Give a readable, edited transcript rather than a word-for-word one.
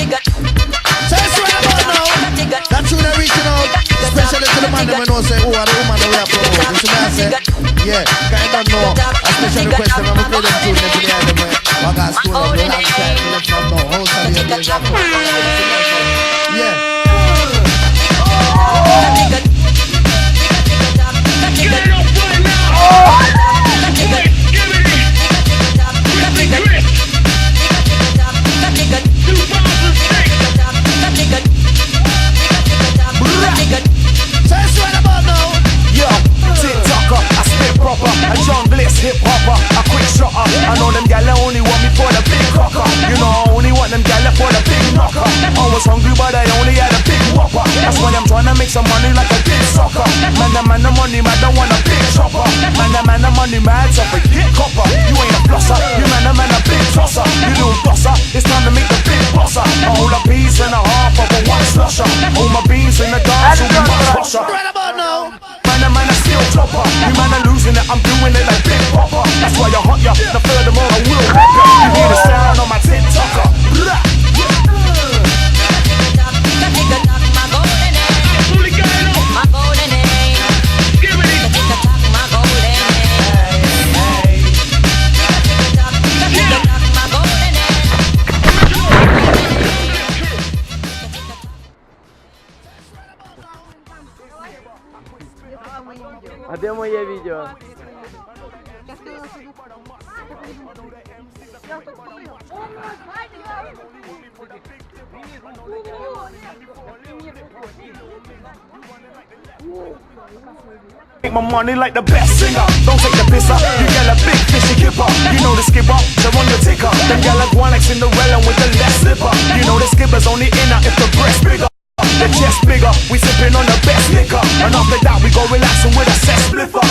So that's what about now. That's who they're reaching out. Especially to the man that know say, oh, are the woman that we have promoted. You see what I say? Yeah, I don't know. A special request them, I'm going to play them tune them to the end of me. I got school them, the long time, we left from now. How shall you be that? Yeah. Get it up right now! Wait, give me Chris. 2006. So that's what about now. Yo, TikToker, I spit proper. A junglist hip hopper, a quick shotter. I know them gal only want me for the big cocker. You know I only want them gal for the big knocker. I was hungry but I only had a big whopper. That's why I'm trying to make some money like a big soccer. Man, the money, man, don't want a big chopper. Man, the money, mad, so forget copper. You ain't a flosser, you man, a big tosser. You little bosser, it's time to make the big bosser. A whole a piece and a half of a one slusher. All my beans in the dance, will be much washer. Right about now. Man, I still chopper. You man are losing it, I'm doing it like Big Popper. That's why you hot ya, the furthermore I will rock ya. You hear the sound on my TikToker. А де моє відео? Make my money like the best singer. Don't take the piss up. You get a big fishy kipper. You know the skipper, so on your ticker. Them gal like one like Cinderella with the less slipper. You know the skipper's only inner if the breast bigger. The chest bigger, we sipping on the best liquor. And after that we go relaxing with a set spliffer.